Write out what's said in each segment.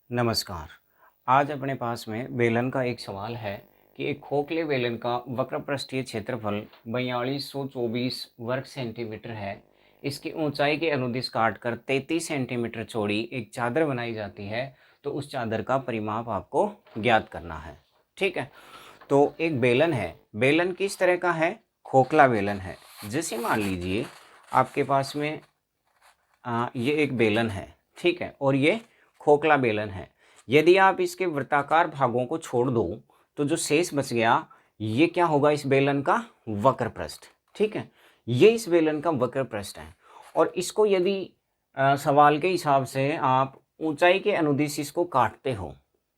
नमस्कार। आज अपने पास में बेलन का एक सवाल है कि एक खोखले बेलन का वक्रपृष्ठीय क्षेत्रफल 4224 वर्ग सेंटीमीटर है। इसकी ऊंचाई के अनुदिश काटकर 33 सेंटीमीटर चौड़ी एक चादर बनाई जाती है, तो उस चादर का परिमाप आपको ज्ञात करना है। ठीक है, तो एक बेलन है। बेलन किस तरह का है? खोखला बेलन है। जैसे मान लीजिए आपके पास में ये एक बेलन है, ठीक है, और ये खोखला बेलन है। यदि आप इसके वृत्ताकार भागों को छोड़ दो तो जो शेष बच गया ये क्या होगा? इस बेलन का वक्र पृष्ठ। ठीक है, ये इस बेलन का वक्र पृष्ठ है। और इसको यदि सवाल के हिसाब से आप ऊंचाई के अनुदिश इसको काटते हो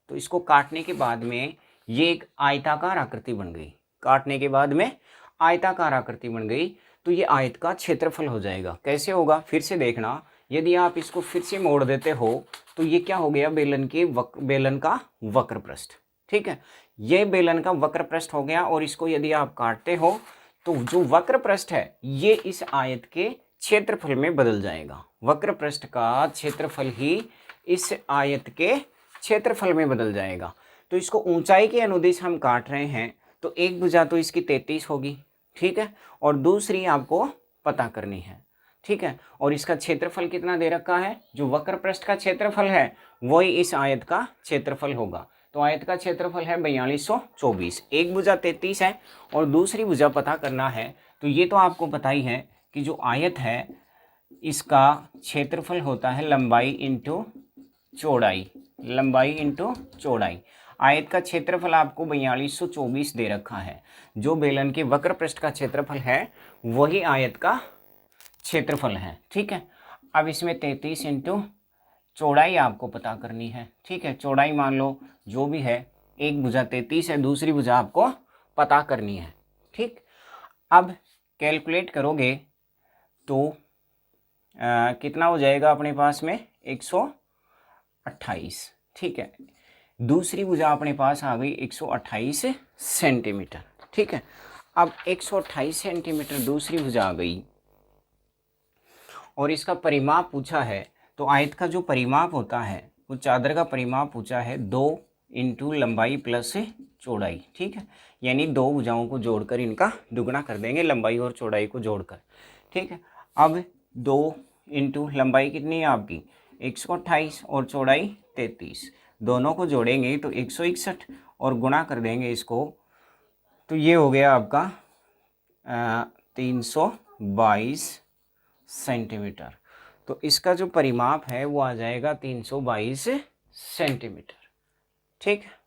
तो इसको काटने के बाद में ये एक आयताकार आकृति बन गई। काटने के बाद में आयताकार आकृति बन गई तो ये आयत का क्षेत्रफल हो जाएगा। कैसे होगा? फिर से देखना। यदि आप इसको फिर से मोड़ देते हो तो ये क्या हो गया? बेलन का वक्र पृष्ठ। ठीक है, ये बेलन का वक्र पृष्ठ हो गया। और इसको यदि आप काटते हो तो जो वक्र पृष्ठ है ये इस आयत के क्षेत्रफल में बदल जाएगा। वक्र पृष्ठ का क्षेत्रफल ही इस आयत के क्षेत्रफल में बदल जाएगा। तो इसको ऊंचाई के अनुदिश हम काट रहे हैं तो एक भुजा तो इसकी 33 होगी। ठीक है, और दूसरी आपको पता करनी है। ठीक है, और इसका क्षेत्रफल कितना दे रखा है? जो वक्र पृष्ठ का क्षेत्रफल है वही इस आयत का क्षेत्रफल होगा। तो आयत का क्षेत्रफल है 4224। एक भुजा 33 है और दूसरी भुजा पता करना है। तो ये तो आपको पता ही है कि जो आयत है इसका क्षेत्रफल होता है लंबाई इंटू चौड़ाई। लंबाई इंटू चौड़ाई। आयत का क्षेत्रफल आपको 4224 दे रखा है। जो बेलन के वक्र पृष्ठ का क्षेत्रफल है वही आयत का क्षेत्रफल है। ठीक है, अब इसमें 33 इंटू चौड़ाई आपको पता करनी है। ठीक है, चौड़ाई मान लो जो भी है, एक भुजा 33 है, दूसरी भुजा आपको पता करनी है। ठीक, अब कैलकुलेट करोगे तो कितना हो जाएगा अपने पास में? 128। ठीक है, दूसरी भुजा अपने पास आ गई 128 सेंटीमीटर। ठीक है, अब 128 सेंटीमीटर दूसरी भुजा आ गई और इसका परिमाप पूछा है। तो आयत का जो परिमाप होता है वो चादर का परिमाप पूछा है 2 इंटू लंबाई प्लस चौड़ाई। ठीक है, यानी दो भुजाओं को जोड़कर इनका दुगना कर देंगे, लंबाई और चौड़ाई को जोड़कर। ठीक है, अब 2 इंटू लंबाई कितनी है आपकी? 128 और चौड़ाई 33, दोनों को जोड़ेंगे तो 161 और गुणा कर देंगे इसको तो ये हो गया आपका 322 सेंटीमीटर। तो इसका जो परिमाप है वो आ जाएगा 322 सेंटीमीटर। ठीक।